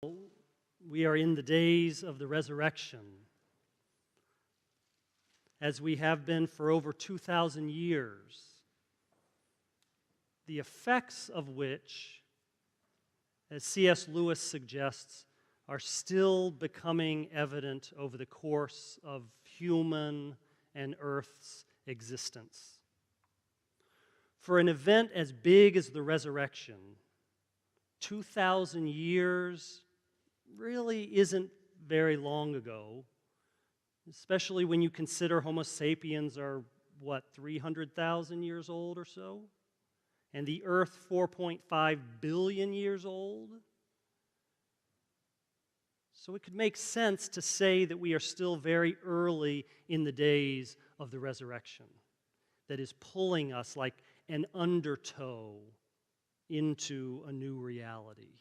We are in the days of the resurrection, as we have been for over 2,000 years, the effects of which, as C.S. Lewis suggests, are still becoming evident over the course of human and Earth's existence. For an event as big as the resurrection, 2,000 years really isn't very long ago, especially when you consider Homo sapiens are, 300,000 years old or so? And the Earth 4.5 billion years old? So it could make sense to say that we are still very early in the days of the resurrection that is pulling us like an undertow into a new reality.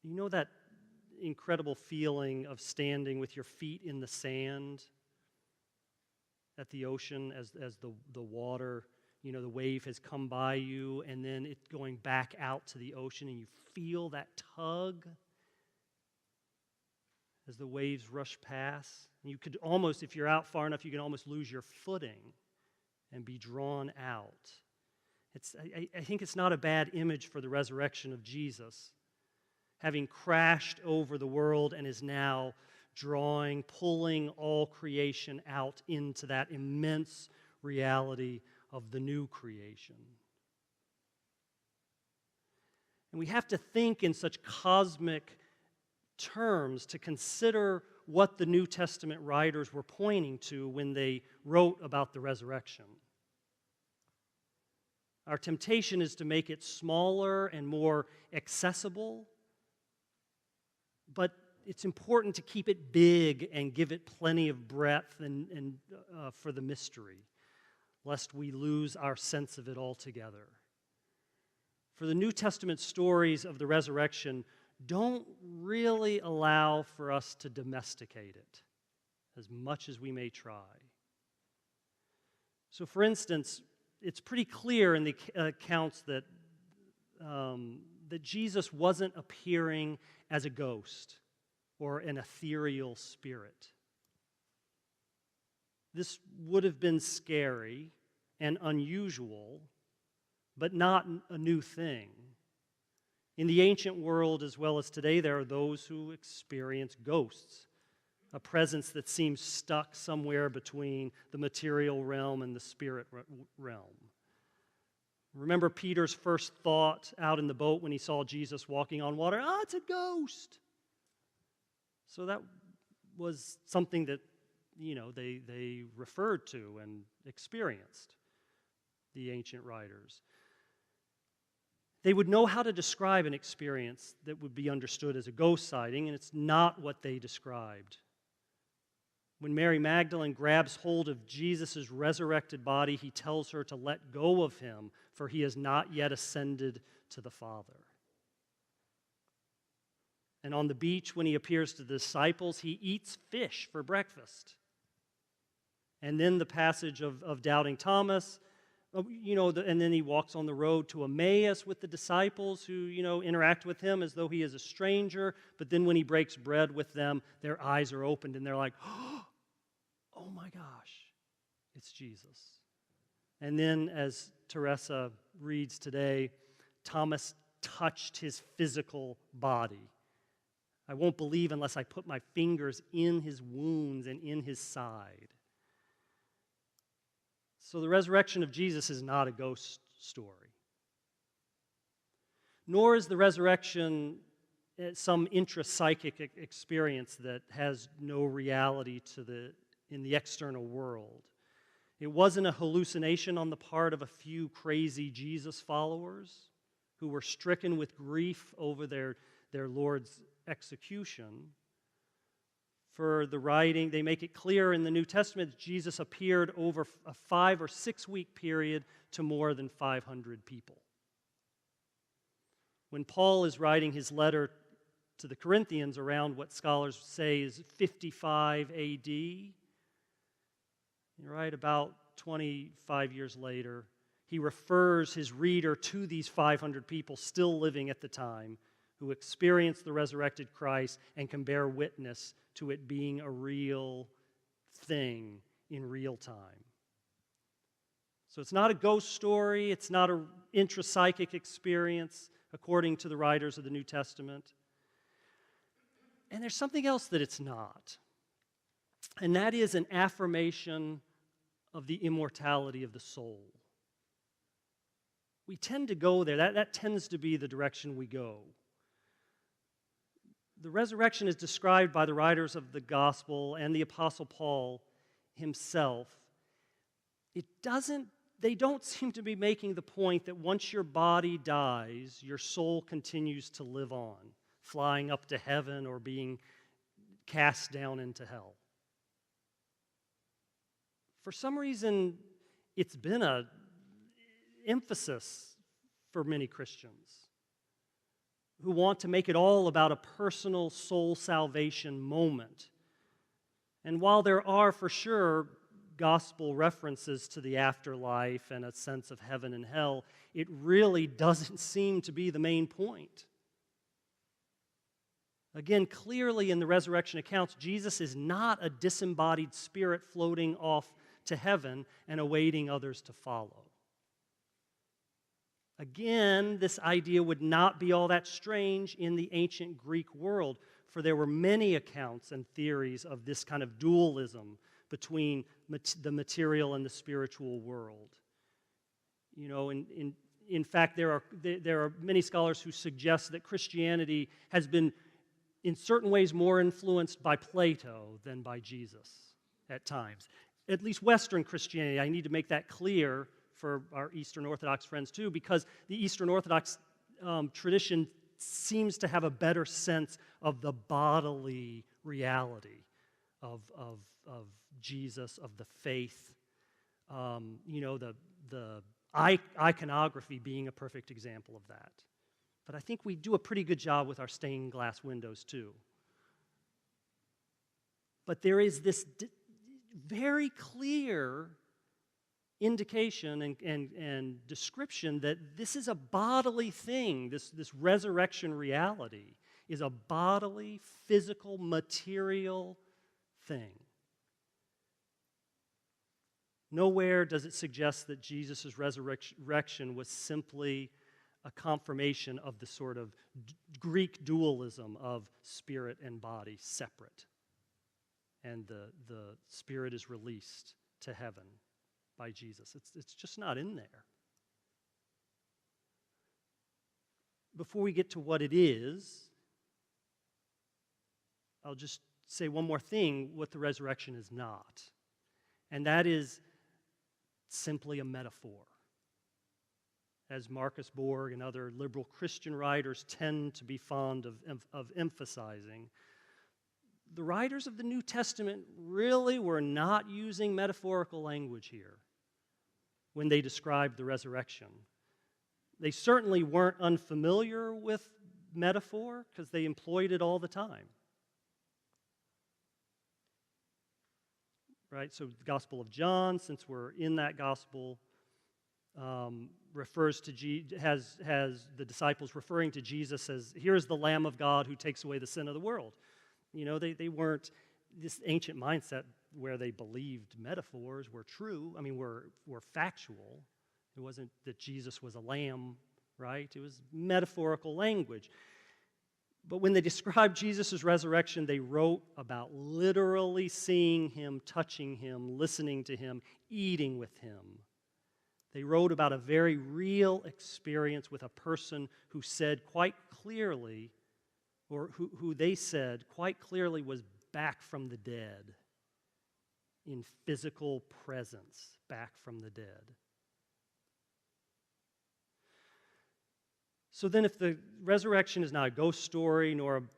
You know that incredible feeling of standing with your feet in the sand at the ocean as the water, the wave has come by you and then it's going back out to the ocean and you feel that tug as the waves rush past? And you could almost, if you're out far enough, you can almost lose your footing and be drawn out. I think it's not a bad image for the resurrection of Jesus, having crashed over the world and is now pulling all creation out into that immense reality of the new creation. And we have to think in such cosmic terms to consider what the New Testament writers were pointing to when they wrote about the resurrection. Our temptation is to make it smaller and more accessible, but it's important to keep it big and give it plenty of breadth and for the mystery, lest we lose our sense of it altogether. For the New Testament stories of the resurrection don't really allow for us to domesticate it as much as we may try. So, for instance, it's pretty clear in the accounts that Jesus wasn't appearing as a ghost or an ethereal spirit. This would have been scary and unusual, but not a new thing. In the ancient world as well as today, there are those who experience ghosts, a presence that seems stuck somewhere between the material realm and the spirit realm. Remember Peter's first thought out in the boat when he saw Jesus walking on water? Oh, it's a ghost. So that was something that, they referred to and experienced, the ancient writers. They would know how to describe an experience that would be understood as a ghost sighting, and it's not what they described. When Mary Magdalene grabs hold of Jesus' resurrected body, he tells her to let go of him, for he has not yet ascended to the Father. And on the beach, when he appears to the disciples, he eats fish for breakfast. And then the passage of doubting Thomas, and then he walks on the road to Emmaus with the disciples who, interact with him as though he is a stranger. But then when he breaks bread with them, their eyes are opened and they're like, oh my gosh, it's Jesus. And then as Teresa reads today, Thomas touched his physical body. I won't believe unless I put my fingers in his wounds and in his side. So the resurrection of Jesus is not a ghost story. Nor is the resurrection some intrapsychic experience that has no reality in the external world. It wasn't a hallucination on the part of a few crazy Jesus followers who were stricken with grief over their Lord's execution. For the writing, they make it clear in the New Testament that Jesus appeared over a 5 or 6 week period to more than 500 people. When Paul is writing his letter to the Corinthians around what scholars say is 55 A.D., right, about 25 years later, he refers his reader to these 500 people still living at the time who experienced the resurrected Christ and can bear witness to it being a real thing in real time. So it's not a ghost story, it's not an intrapsychic experience, according to the writers of the New Testament. And there's something else that it's not, and that is an affirmation of the immortality of the soul. We tend to go there. That tends to be the direction we go. The resurrection is described by the writers of the gospel and the Apostle Paul himself. They don't seem to be making the point that once your body dies, your soul continues to live on, flying up to heaven or being cast down into hell. For some reason, it's been an emphasis for many Christians who want to make it all about a personal soul salvation moment. And while there are for sure gospel references to the afterlife and a sense of heaven and hell, it really doesn't seem to be the main point. Again, clearly in the resurrection accounts, Jesus is not a disembodied spirit floating off to heaven and awaiting others to follow. Again, this idea would not be all that strange in the ancient Greek world, for there were many accounts and theories of this kind of dualism between the material and the spiritual world. You know, in fact, there are many scholars who suggest that Christianity has been, in certain ways, more influenced by Plato than by Jesus at times. At least Western Christianity, I need to make that clear for our Eastern Orthodox friends too, because the Eastern Orthodox tradition seems to have a better sense of the bodily reality of Jesus, of the faith. The iconography being a perfect example of that. But I think we do a pretty good job with our stained glass windows too. But there is this very clear indication and description that this is a bodily thing. This resurrection reality is a bodily, physical, material thing. Nowhere does it suggest that Jesus' resurrection was simply a confirmation of the sort of Greek dualism of spirit and body separate. And the spirit is released to heaven by Jesus. It's just not in there. Before we get to what it is, I'll just say one more thing, what the resurrection is not. And that is simply a metaphor. As Marcus Borg and other liberal Christian writers tend to be fond of emphasizing, the writers of the New Testament really were not using metaphorical language here when they described the resurrection. They certainly weren't unfamiliar with metaphor because they employed it all the time. Right? So the Gospel of John, since we're in that gospel, refers to has the disciples referring to Jesus as, here's the Lamb of God who takes away the sin of the world. You know, they weren't this ancient mindset where they believed metaphors were true. I mean, were factual. It wasn't that Jesus was a lamb, right? It was metaphorical language. But when they described Jesus' resurrection, they wrote about literally seeing him, touching him, listening to him, eating with him. They wrote about a very real experience with a person who said quite clearly, or who they said quite clearly was back from the dead, in physical presence, back from the dead. So then if the resurrection is not a ghost story, nor an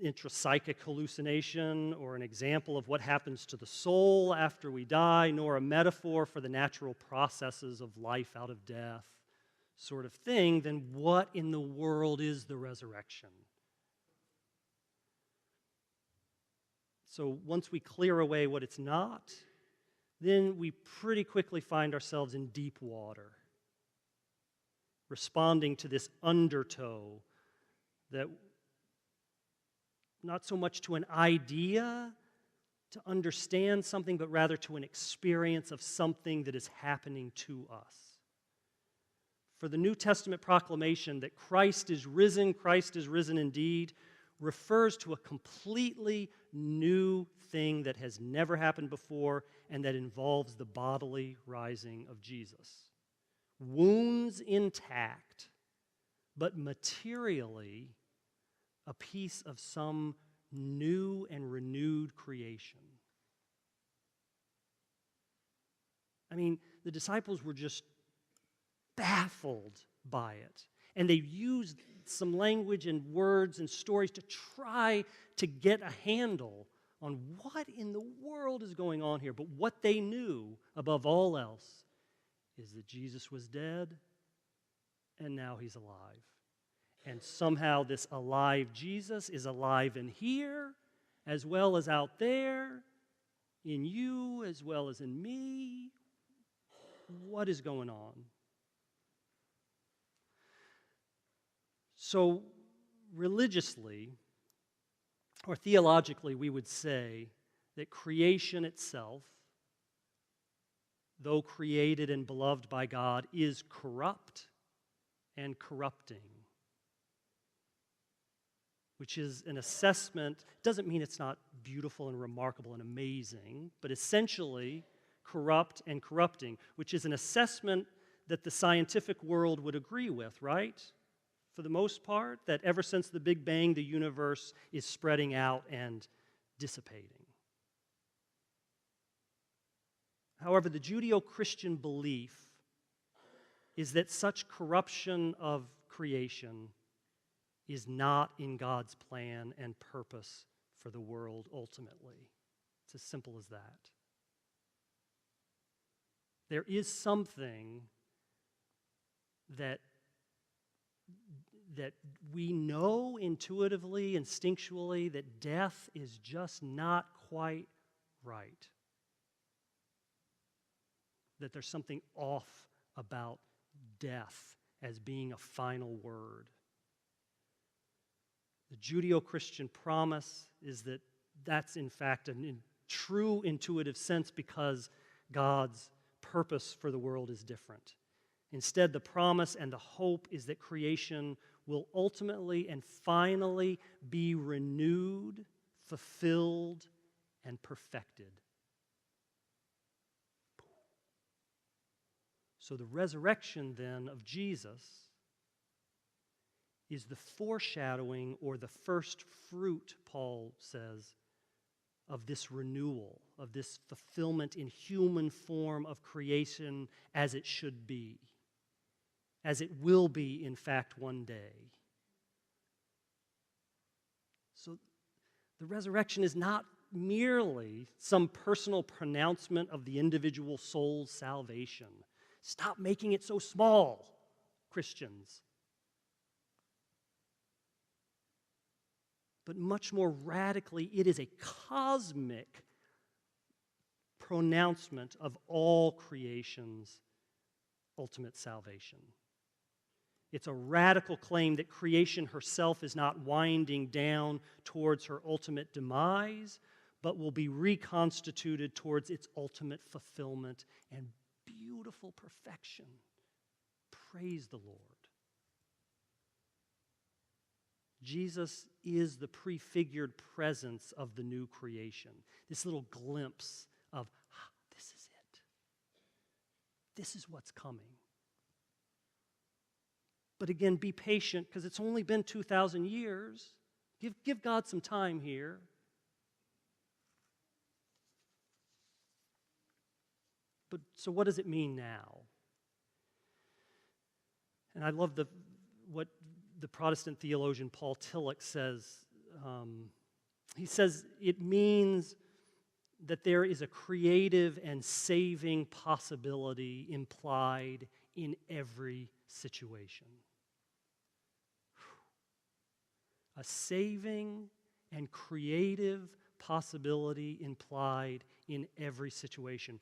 intrapsychic hallucination, or an example of what happens to the soul after we die, nor a metaphor for the natural processes of life out of death sort of thing, then what in the world is the resurrection? So once we clear away what it's not, then we pretty quickly find ourselves in deep water. responding to this undertow that not so much to an idea to understand something, but rather to an experience of something that is happening to us. For the New Testament proclamation that Christ is risen indeed, refers to a completely new thing that has never happened before and that involves the bodily rising of Jesus. Wounds intact, but materially a piece of some new and renewed creation. I mean, the disciples were just baffled by it. And they used some language and words and stories to try to get a handle on what in the world is going on here. But what they knew above all else is that Jesus was dead and now he's alive. And somehow this alive Jesus is alive in here as well as out there, in you as well as in me. What is going on? So, religiously, or theologically, we would say that creation itself, though created and beloved by God, is corrupt and corrupting, which is an assessment. Doesn't mean it's not beautiful and remarkable and amazing, but essentially corrupt and corrupting, which is an assessment that the scientific world would agree with, right? For the most part, that ever since the Big Bang, the universe is spreading out and dissipating. However, the Judeo-Christian belief is that such corruption of creation is not in God's plan and purpose for the world ultimately. It's as simple as that. There is something that we know intuitively, instinctually, that death is just not quite right. That there's something off about death as being a final word. The Judeo-Christian promise is that that's in fact a true intuitive sense because God's purpose for the world is different. Instead, the promise and the hope is that creation will ultimately and finally be renewed, fulfilled, and perfected. So the resurrection then of Jesus is the foreshadowing or the first fruit, Paul says, of this renewal, of this fulfillment in human form of creation as it should be, as it will be, in fact, one day. So the resurrection is not merely some personal pronouncement of the individual soul's salvation. Stop making it so small, Christians. But much more radically, it is a cosmic pronouncement of all creation's ultimate salvation. It's a radical claim that creation herself is not winding down towards her ultimate demise, but will be reconstituted towards its ultimate fulfillment and beautiful perfection. Praise the Lord. Jesus is the prefigured presence of the new creation. This little glimpse of, this is it. This is what's coming. But again, be patient because it's only been 2,000 years. Give God some time here. But so what does it mean now? And I love what the Protestant theologian Paul Tillich says. He says it means that there is a creative and saving possibility implied in every situation. A saving and creative possibility implied in every situation.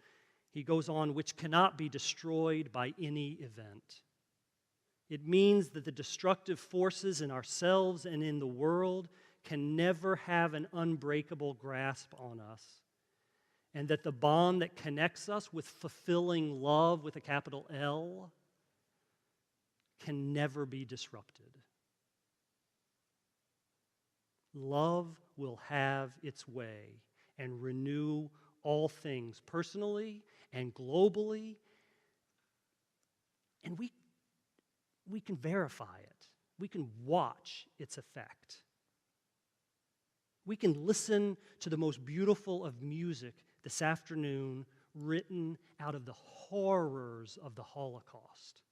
He goes on, which cannot be destroyed by any event. It means that the destructive forces in ourselves and in the world can never have an unbreakable grasp on us, and that the bond that connects us with fulfilling love with a capital L can never be disrupted. Love will have its way and renew all things personally and globally, and we can verify it. We can watch its effect. We can listen to the most beautiful of music this afternoon written out of the horrors of the Holocaust.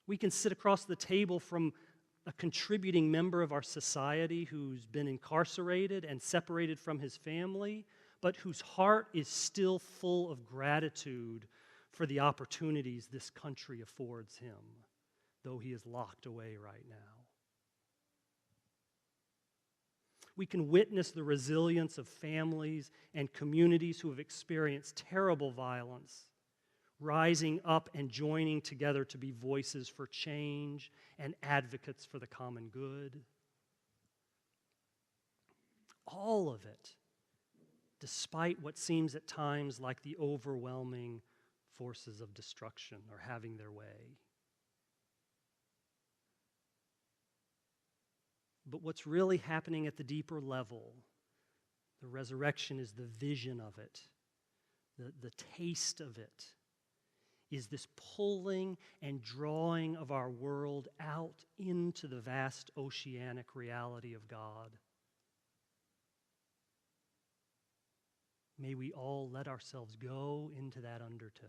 We can sit across the table from a contributing member of our society who's been incarcerated and separated from his family, but whose heart is still full of gratitude for the opportunities this country affords him, though he is locked away right now. We can witness the resilience of families and communities who have experienced terrible violence, rising up and joining together to be voices for change and advocates for the common good. All of it, despite what seems at times like the overwhelming forces of destruction are having their way. But what's really happening at the deeper level, the resurrection is the vision of it, the taste of it, is this pulling and drawing of our world out into the vast oceanic reality of God. May we all let ourselves go into that undertow.